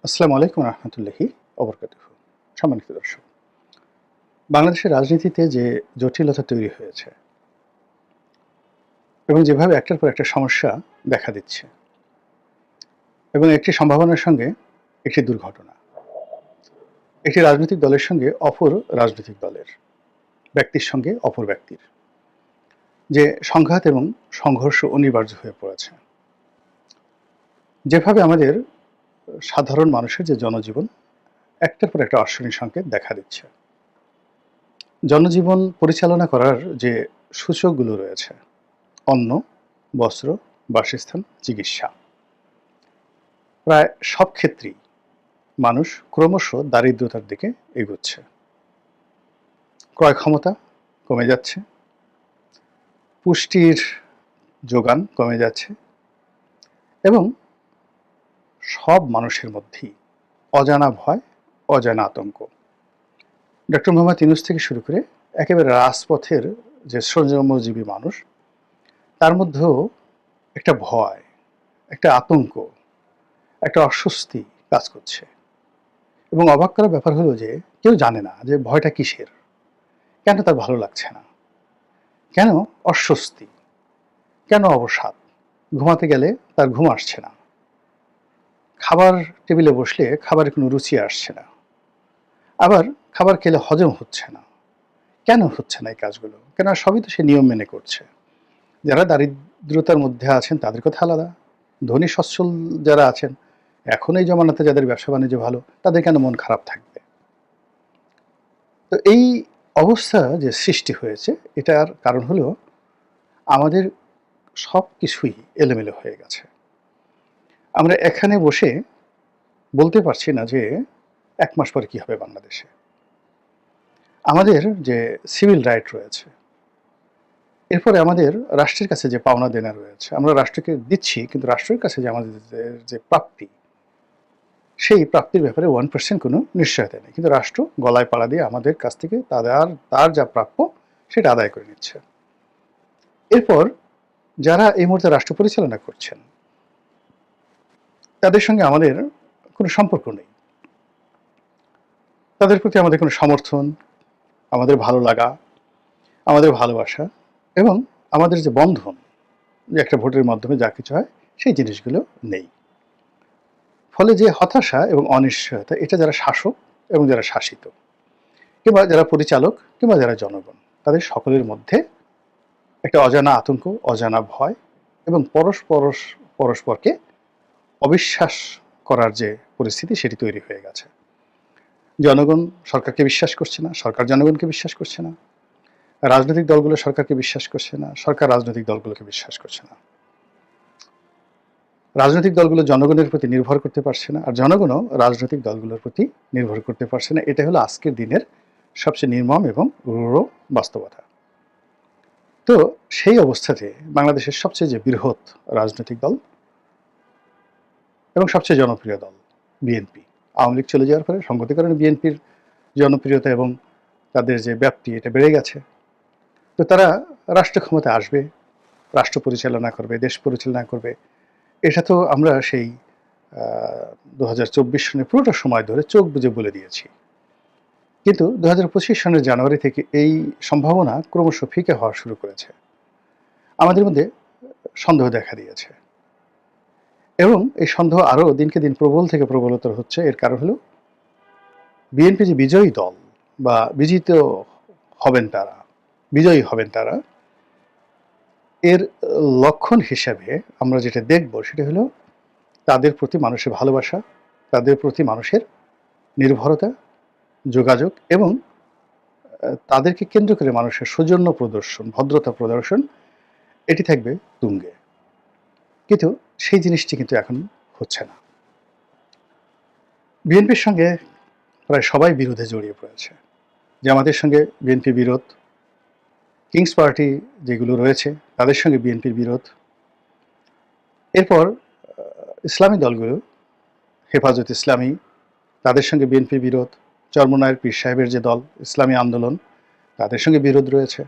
আসসালামু আলাইকুম রহমতুল্লাহি ওবরকাতুহু। সম্মানিত দর্শক, বাংলাদেশের রাজনীতিতে যে জটিলতা তৈরি হয়েছে এবং যেভাবে একটার পর একটা সমস্যা দেখা দিচ্ছে এবং একটি সম্ভাবনার সঙ্গে একটি দুর্ঘটনা, একটি রাজনৈতিক দলের সঙ্গে অপর রাজনৈতিক দলের, ব্যক্তির সঙ্গে অপর ব্যক্তির যে সংঘাত এবং সংঘর্ষ অনিবার্য হয়ে পড়েছে, যেভাবে আমাদের সাধারণ মানুষের যে জনজীবন একটার পর একটা অর্শনীয় সংকেত দেখা দিচ্ছে, জনজীবন পরিচালনা করার যে সূচকগুলো রয়েছে, অন্ন, বস্ত্র, বাসস্থান, চিকিৎসা, প্রায় সব ক্ষেত্রেই মানুষ ক্রমশ দারিদ্রতার দিকে এগোচ্ছে। ক্রয় ক্ষমতা কমে যাচ্ছে, পুষ্টির যোগান কমে যাচ্ছে এবং সব মানুষের মধ্যেই অজানা ভয়, অজানা আতঙ্ক। ডক্টর মোহাম্মদ ইউনূস থেকে শুরু করে একেবারে রাজপথের যে শ্রমজীবী মানুষ, তার মধ্যেও একটা ভয়, একটা আতঙ্ক, একটা অস্বস্তি কাজ করছে। এবং অবাক করার ব্যাপার হলো যে কেউ জানে না যে ভয়টা কিসের, কেন তার ভালো লাগছে না, কেন অস্বস্তি, কেন অবসাদ, ঘুমাতে গেলে তার ঘুম আসছে না, খাবার টেবিলে বসলে খাবারের কোনো রুচি আসছে না, আবার খাবার খেলে হজম হচ্ছে না। কেন হচ্ছে না এই কাজগুলো? কেন সবই তো সে নিয়ম মেনে করছে। যারা দারিদ্রতার মধ্যে আছেন তাদের কথা আলাদা, ধনী সচ্ছল যারা আছেন, এখন এই জমানাতে যাদের ব্যবসা বাণিজ্য ভালো, তাদের কেন মন খারাপ থাকবে? তো এই অবস্থা যে সৃষ্টি হয়েছে, এটার কারণ হলো আমাদের সব কিছুই এলোমেলো হয়ে গেছে। আমরা এখানে বসে বলতে পারছি না যে ১ মাস পরে কী হবে বাংলাদেশে। আমাদের যে সিভিল রাইট রয়েছে, এরপরে আমাদের রাষ্ট্রের কাছে যে পাওনা দেনা রয়েছে, আমরা রাষ্ট্রকে দিচ্ছি, কিন্তু রাষ্ট্রের কাছে যে আমাদের যে প্রাপ্তি, সেই প্রাপ্তির ব্যাপারে 1% কোনো নিশ্চয়তা নেই। কিন্তু রাষ্ট্র গলায় পাড়া দিয়ে আমাদের কাছ থেকে তার যা প্রাপ্য সেটা আদায় করে নিচ্ছে। এরপর যারা এই মুহূর্তে রাষ্ট্র পরিচালনা করছেন, তাদের সঙ্গে আমাদের কোনো সম্পর্ক নেই। তাদের প্রতি আমাদের কোনো সমর্থন, আমাদের ভালো লাগা, আমাদের ভালোবাসা এবং আমাদের যে বন্ধন, যে একটা ভোটের মাধ্যমে যা কিছু হয়, সেই জিনিসগুলো নেই। ফলে যে হতাশা এবং অনিশ্চয়তা, এটা যারা শাসক এবং যারা শাসিত, কিংবা যারা পরিচালক, কিংবা যারা জনগণ, তাদের সকলের মধ্যে একটা অজানা আতঙ্ক, অজানা ভয় এবং পরস্পরকে অবিশ্বাস করার যে পরিস্থিতি, সেটি তৈরি হয়ে গেছে। জনগণ সরকারকে বিশ্বাস করছে না, সরকার জনগণকে বিশ্বাস করছে না, রাজনৈতিক দলগুলো সরকারকে বিশ্বাস করছে না, সরকার রাজনৈতিক দলগুলোকে বিশ্বাস করছে না, রাজনৈতিক দলগুলো জনগণের প্রতি নির্ভর করতে পারছে না, আর জনগণও রাজনৈতিক দলগুলোর প্রতি নির্ভর করতে পারছে না। এটা হলো আজকের দিনের সবচেয়ে নির্মম এবং রূঢ় বাস্তবতা। তো সেই অবস্থাতে বাংলাদেশের সবচেয়ে যে বৃহৎ রাজনৈতিক দল এবং সবচেয়ে জনপ্রিয় দল বিএনপি, আওয়ামী লীগ চলে যাওয়ার পরে সংগতি কারণে বিএনপির জনপ্রিয়তা এবং তাদের যে ব্যাপ্তি, এটা বেড়ে গেছে। তো তারা রাষ্ট্র ক্ষমতায় আসবে, রাষ্ট্র পরিচালনা করবে, দেশ পরিচালনা করবে। এটা তো আমরা সেই 2024 সনের পুরোটা সময় ধরে চোখ বুজে বলে দিয়েছি। কিন্তু 2025 সনের জানুয়ারি থেকে এই সম্ভাবনা ক্রমশ ফিকে হওয়া শুরু করেছে। আমাদের মধ্যে সন্দেহ দেখা দিয়েছে এবং এই সন্দেহ আরও দিনকে দিন প্রবল থেকে প্রবলতর হচ্ছে। এর কারণ হলো বিএনপি যে বিজয়ী দল বা বিজয়ী হবেন তারা, এর লক্ষণ হিসাবে আমরা যেটা দেখব সেটা হলো তাদের প্রতি মানুষের ভালোবাসা, তাদের প্রতি মানুষের নির্ভরতা, যোগাযোগ এবং তাদেরকে কেন্দ্র করে মানুষের সৌজন্য প্রদর্শন, ভদ্রতা প্রদর্শন, এটি থাকবে তুঙ্গে। কিন্তু সেই জিনিসটি কিন্তু এখন হচ্ছে না। বিএনপির সঙ্গে প্রায় সবাই বিরোধে জড়িয়ে পড়েছে। জামাতের সঙ্গে বিএনপি বিরোধ, কিংস পার্টি যেগুলো রয়েছে তাদের সঙ্গে বিএনপির বিরোধ, এরপর ইসলামী দলগুলো, হেফাজত ইসলামী, তাদের সঙ্গে বিএনপির বিরোধ, চরমোনায়ের পীর সাহেবের যে দল ইসলামী আন্দোলন, তাদের সঙ্গে বিরোধ রয়েছে।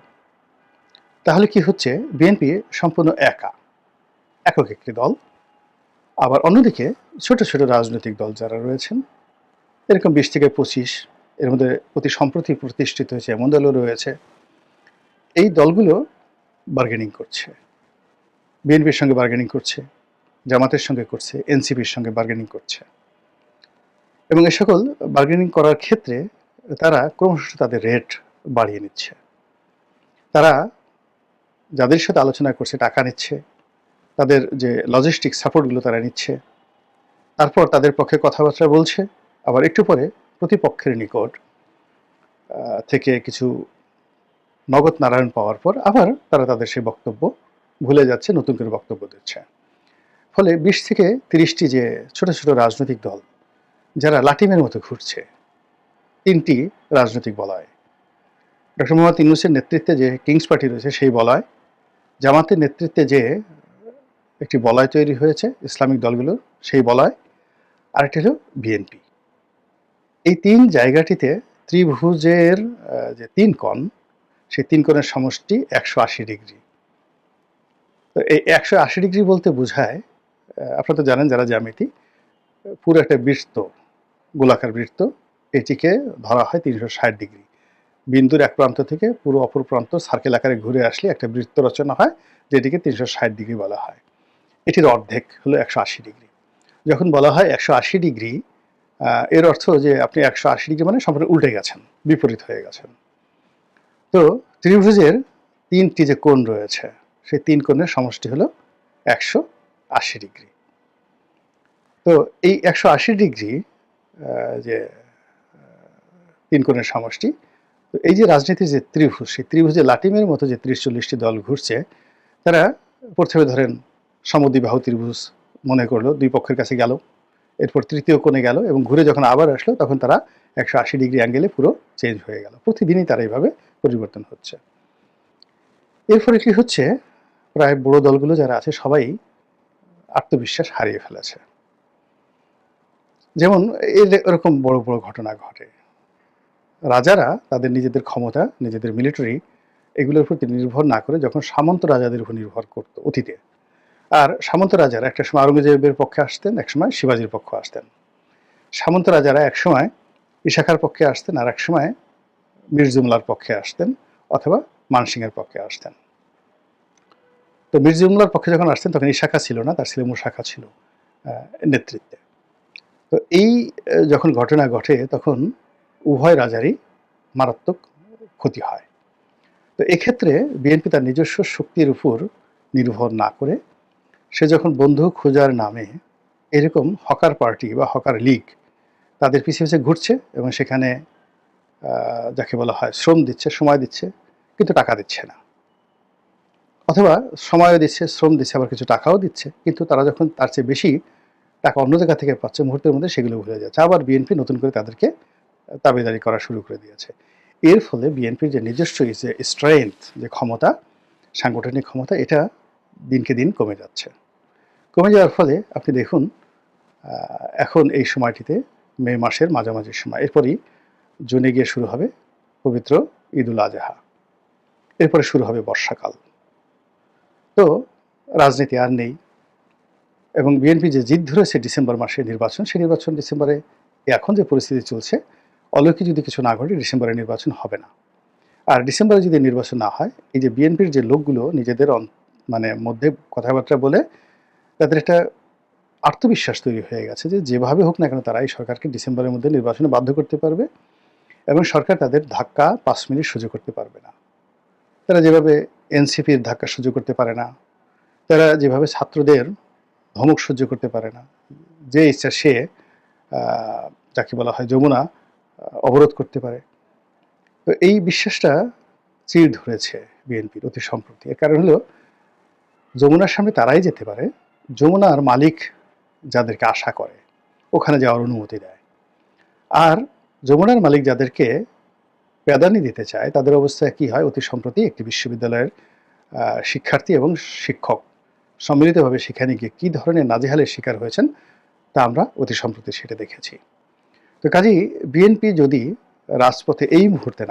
তাহলে কি হচ্ছে? বিএনপি সম্পূর্ণ একক একটি দল আবার অন্যদিকে ছোট ছোট রাজনৈতিক দল যারা রয়েছেন, এরকম 20 থেকে 25, এর মধ্যে অতি সম্প্রতি প্রতিষ্ঠিত হয়েছে এমন দলও রয়েছে। এই দলগুলো বার্গেনিং করছে, বিএনপির সঙ্গে বার্গেনিং করছে, জামাতের সঙ্গে করছে, এনসিপির সঙ্গে বার্গেনিং করছে। এবং এ সকল বার্গেনিং করার ক্ষেত্রে তারা ক্রমশ তাদের রেট বাড়িয়ে নিচ্ছে। তারা যাদের সাথে আলোচনা করছে টাকা নিচ্ছে, তাদের যে লজিস্টিক সাপোর্টগুলো তারা নিচ্ছে, তারপর তাদের পক্ষে কথাবার্তা বলছে, আবার একটু পরে প্রতিপক্ষের নিকট থেকে কিছু নগদ নারায়ণ পাওয়ার পর আবার তারা তাদের সেই বক্তব্য ভুলে যাচ্ছে, নতুন করে বক্তব্য দিচ্ছে। ফলে 20 থেকে 30টি যে ছোট ছোট রাজনৈতিক দল যারা লাটিমের মতো ঘুরছে, 3টি রাজনৈতিক বলয়, ডক্টর মোহাম্মদ ইউনূসের নেতৃত্বে যে কিংস পার্টি রয়েছে সেই বলয়, জামাতের নেতৃত্বে যে একটি বলয় তৈরি হয়েছে ইসলামিক দলগুলোর সেই বলয়, আরেকটি হলো বিএনপি। এই 3 জায়গাটিতে ত্রিভুজের যে 3 কোণ, সেই 3 কোণের সমষ্টি 180 ডিগ্রি। তো এই 180 ডিগ্রি বলতে বোঝায়, আপনারা তো জানেন যারা জ্যামিতি, পুরো একটা বৃত্ত, গোলাকার বৃত্ত, এটিকে ধরা হয় 360 ডিগ্রি। বিন্দুর এক প্রান্ত থেকে পুরো অপর প্রান্ত সার্কেল আকারে ঘুরে আসলে একটা বৃত্ত রচনা হয়, যেটিকে 360 ডিগ্রি বলা হয়। এটির অর্ধেক হলো 180 ডিগ্রি। যখন বলা হয় 180 ডিগ্রি, এর অর্থ যে আপনি 180 ডিগ্রি মানে সম্পূর্ণ উল্টে গেছেন, বিপরীত হয়ে গেছেন। তো ত্রিভুজের 3টি যে কোণ রয়েছে, সেই 3 কোণের সমষ্টি হলো 180 ডিগ্রি। তো এই 180 ডিগ্রি যে 3 কোণের সমষ্টি, তো এই যে রাজনীতির যে ত্রিভুজ, সেই ত্রিভুজে লাটিমের মতো যে 30-40টি দল ঘুরছে, তারা প্রথমে ধরেন সমদ্বিবাহু ত্রিভুজ মনে করলো, 2 পক্ষের কাছে গেল, এরপর তৃতীয় কোণে গেল এবং ঘুরে যখন আবার আসলো তখন তারা 180 ডিগ্রি অ্যাঙ্গেলে পুরো চেঞ্জ হয়ে গেল। প্রতিদিনই তারা এইভাবে পরিবর্তন হচ্ছে। এর ফলে কি হচ্ছে, প্রায় বড় দলগুলো যারা আছে সবাই আত্মবিশ্বাস হারিয়ে ফেলেছে। যেমন এরকম বড় বড় ঘটনা ঘটে, রাজারা তাদের নিজেদের ক্ষমতা, নিজেদের মিলিটারি এগুলোর প্রতি নির্ভর না করে যখন সামন্ত রাজাদের উপর নির্ভর করতো অতীতে, আর সামন্ত রাজারা একটা সময় আওরঙ্গজেবের পক্ষে আসতেন, একসময় শিবাজির পক্ষে আসতেন। সামন্ত রাজারা একসময় ইশাখার পক্ষে আসতেন, আর এক সময় মীর জুমলার পক্ষে আসতেন, অথবা মানসিংহের পক্ষে আসতেন। তো মীর জুমলার পক্ষে যখন আসতেন তখন ইশাখা ছিল না, তার ছেলে মুশাখা ছিল নেতৃত্বে। তো এই যখন ঘটনা ঘটে তখন উভয় রাজারই মারাত্মক ক্ষতি হয়। তো এক্ষেত্রে বিএনপি তার নিজস্ব শক্তির উপর নির্ভর না করে সে যখন বন্ধু খোঁজার নামে এরকম হকার পার্টি বা হকার লীগ তাদের পিছিয়ে পিছিয়ে ঘুরছে এবং সেখানে যাকে বলা হয় শ্রম দিচ্ছে, সময় দিচ্ছে, কিন্তু টাকা দিচ্ছে না, অথবা সময়ও দিচ্ছে, শ্রম দিচ্ছে, আবার কিছু টাকাও দিচ্ছে, কিন্তু তারা যখন তার চেয়ে বেশি টাকা অন্য জায়গা থেকে পাচ্ছে মুহূর্তের মধ্যে সেগুলো ভুলে যাচ্ছে। আবার বিএনপি নতুন করে তাদেরকে দাবিদারি করা শুরু করে দিয়েছে। এর ফলে বিএনপির যে নিজস্ব যে স্ট্রেংথ, যে ক্ষমতা, সাংগঠনিক ক্ষমতা, এটা দিনকে দিন কমে যাচ্ছে। কমে যাওয়ার ফলে আপনি দেখুন এখন এই সময়টিতে মে মাসের মাঝামাঝি সময়, এরপরই জুনে গিয়ে শুরু হবে পবিত্র ঈদুল আজহা, এরপরে শুরু হবে বর্ষাকাল। তো রাজনীতি আর নেই এবং বিএনপি যে জিদ ধরেছে ডিসেম্বর মাসে নির্বাচন, সেই নির্বাচন ডিসেম্বরে এখন যে পরিস্থিতি চলছে, অলৌকিক যদি কিছু না ঘটে ডিসেম্বরে নির্বাচন হবে না। আর ডিসেম্বরে যদি নির্বাচন না হয়, এই যে বিএনপির যে লোকগুলো নিজেদের মানে মধ্যে কথাবার্তা বলে তাদের একটা আত্মবিশ্বাস তৈরি হয়ে গেছে যে যেভাবে হোক না কেন তারা এই সরকারকে ডিসেম্বরের মধ্যে নির্বাচনে বাধ্য করতে পারবে এবং সরকার তাদের ধাক্কা 5 মিনিট সহ্য করতে পারবে না। তারা যেভাবে এনসিপির ধাক্কা সহ্য করতে পারে না, তারা যেভাবে ছাত্রদের ধমক সহ্য করতে পারে না, যে ইচ্ছা সে যাকে বলা হয় যমুনা অবরোধ করতে পারে। তো এই বিশ্বাসটা চির ধরেছে বিএনপির অতি সম্প্রতি। এর কারণ হলো যমুনার সামনে তারাই যেতে পারে যমুনার মালিক যাদেরকে আশা করে ওখানে যাওয়ার অনুমতি দেয়, আর যমুনার মালিক যাদেরকে প্যাদানি দিতে চায় তাদের অবস্থা কি হয়। অতি সম্প্রতি একটি বিশ্ববিদ্যালয়ের শিক্ষার্থী এবং শিক্ষক সম্মিলিতভাবে সেখানে গিয়ে কী ধরনের নাজেহালের শিকার হয়েছেন তা আমরা অতি সম্প্রতি সেটা দেখেছি। তো কাজেই বিএনপি যদি রাজপথে এই মুহূর্তে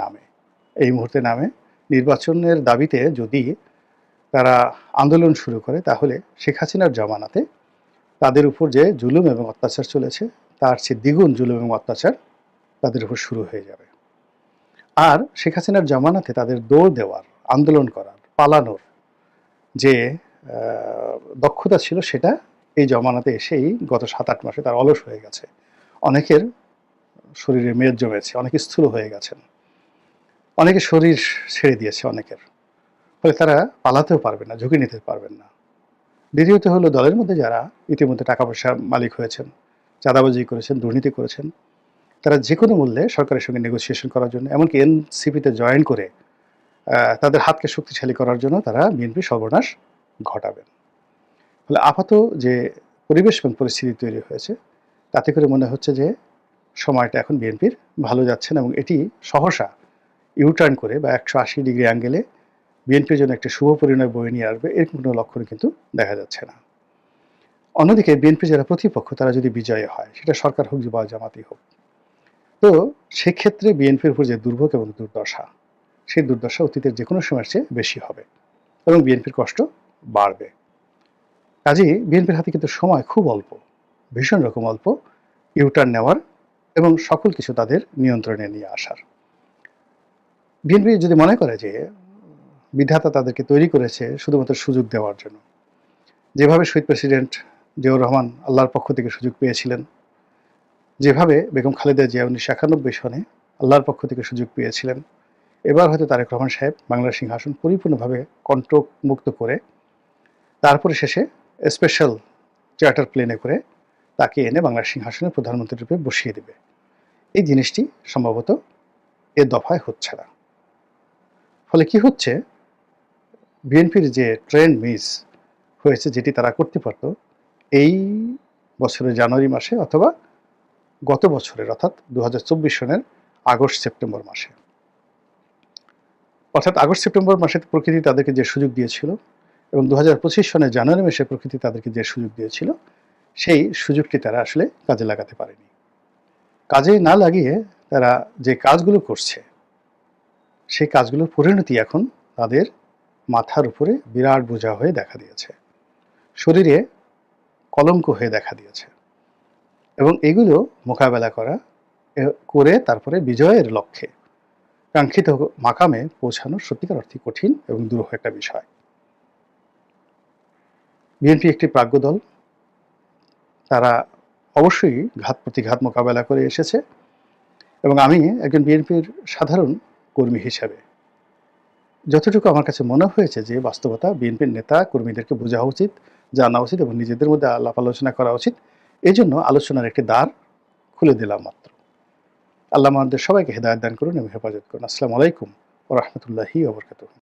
নামে নির্বাচনের দাবিতে যদি তারা আন্দোলন শুরু করে, তাহলে শেখ হাসিনার জমানাতে তাদের উপর যে জুলুম এবং অত্যাচার চলেছে তার চেয়ে দ্বিগুণ জুলুম এবং অত্যাচার তাদের উপর শুরু হয়ে যাবে। আর শেখ হাসিনার জামানাতে তাদের দৌড় দেওয়ার, আন্দোলন করার, পালানোর যে দক্ষতা ছিল সেটা এই জমানাতে এসেই গত ৭-৮ মাসে তার অলস হয়ে গেছে। অনেকের শরীরে মেদ জমেছে, অনেকে স্থূল হয়ে গেছেন, অনেকে শরীর ছেড়ে দিয়েছে অনেকের। ফলে তারা পালাতেও পারবে না, ঝুঁকি নিতে পারবেন না। দ্বিতীয়ত হলো দলের মধ্যে যারা ইতিমধ্যে টাকা পয়সার মালিক হয়েছেন, চাঁদাবাজি করেছেন, দুর্নীতি করেছেন, তারা যে কোনো মূল্যে সরকারের সঙ্গে নেগোসিয়েশন করার জন্য, এমনকি এনসিপিতে জয়েন করে তাদের হাতকে শক্তিশালী করার জন্য তারা বিএনপি সর্বনাশ ঘটাবেন। ফলে আপাত যে পরিবেশ এবং পরিস্থিতি তৈরি হয়েছে তাতে করে মনে হচ্ছে যে সময়টা এখন বিএনপির ভালো যাচ্ছে না, এবং এটি সহসা ইউটার্ন করে বা 180 ডিগ্রি অ্যাঙ্গেলে বিএনপির জন্য একটি শুভ পরিণয় বয়ে নিয়ে আসবে, এরকম কোনো লক্ষণ কিন্তু দেখা যাচ্ছে না। অন্যদিকে বিএনপি যারা প্রতিপক্ষ তারা যদি বিজয়ী হয়, সেটা সরকার হোক বা জামাতই হোক, তো সেক্ষেত্রে বিএনপির উপর যে দুর্ভোগ এবং দুর্দশা, সেই দুর্দশা অতীতের যে কোনো সময়ের চেয়ে বেশি হবে এবং বিএনপির কষ্ট বাড়বে। কাজেই বিএনপির হাতে কিন্তু সময় খুব অল্প, ভীষণ রকম অল্প ইউটার্ন নেওয়ার এবং সকল কিছু তাদের নিয়ন্ত্রণে নিয়ে আসার। বিএনপি যদি মনে করে যে বিধাতা তাদেরকে তৈরি করেছে শুধুমাত্র সুযোগ দেওয়ার জন্য, যেভাবে শহীদ প্রেসিডেন্ট জিয়াউর রহমান আল্লাহর পক্ষ থেকে সুযোগ পেয়েছিলেন, যেভাবে বেগম খালেদা জিয়া 1991 সনে আল্লাহর পক্ষ থেকে সুযোগ পেয়েছিলেন, এবার হয়তো তারেক রহমান সাহেব বাংলার সিংহাসন পরিপূর্ণভাবে কণ্টক মুক্ত করে তারপরে শেষে স্পেশাল চার্টার প্লেনে করে তাকে এনে বাংলার সিংহাসনে প্রধানমন্ত্রী রূপে বসিয়ে দেবে। এই জিনিসটি সম্ভবত এ দফায় হচ্ছে না। ফলে কি হচ্ছে, বিএনপির যে ট্রেন্ড মিস হয়েছে, যেটি তারা করতে পারত এই বছরের জানুয়ারি মাসে অথবা গত বছরের অর্থাৎ 2024 সনের আগস্ট সেপ্টেম্বর মাসে, অর্থাৎ আগস্ট সেপ্টেম্বর মাসে প্রকৃতি তাদেরকে যে সুযোগ দিয়েছিল এবং 2025 সনের জানুয়ারি মাসে প্রকৃতি তাদেরকে যে সুযোগ দিয়েছিল, সেই সুযোগটি তারা আসলে কাজে লাগাতে পারেনি। কাজে না লাগিয়ে তারা যে কাজগুলো করছে, সেই কাজগুলোর পরিণতি এখন তাদের মাথার উপরে বিরাট বোঝা হয়ে দেখা দিয়েছে, শরীরে কলঙ্ক হয়ে দেখা দিয়েছে, এবং এগুলো মোকাবেলা করে তারপরে বিজয়ের লক্ষ্যে কাঙ্ক্ষিত মাকামে পৌঁছানো সত্যিকার অর্থে কঠিন এবং দুরূহ একটা বিষয়। বিএনপি একটি প্রাজ্ঞ দল, তারা অবশ্যই ঘাত প্রতিঘাত মোকাবেলা করে এসেছে, এবং আমি একজন বিএনপির সাধারণ কর্মী হিসাবে যতটুকু আমার কাছে মনে হয়েছে যে বাস্তবতা বিএনপির নেতা কর্মীদেরকে বোঝা উচিত, জানা উচিত এবং নিজেদের মধ্যে আলাপ আলোচনা করা উচিত। এই জন্য আলোচনার একটি দ্বার খুলে দিলাম মাত্র। আল্লাহ আমাদের সবাইকে হেদায়েত দান করুন এবং হেফাজত করুন। আসসালামু আলাইকুম ওয়া রাহমাতুল্লাহি ওয়া বারাকাতুহু।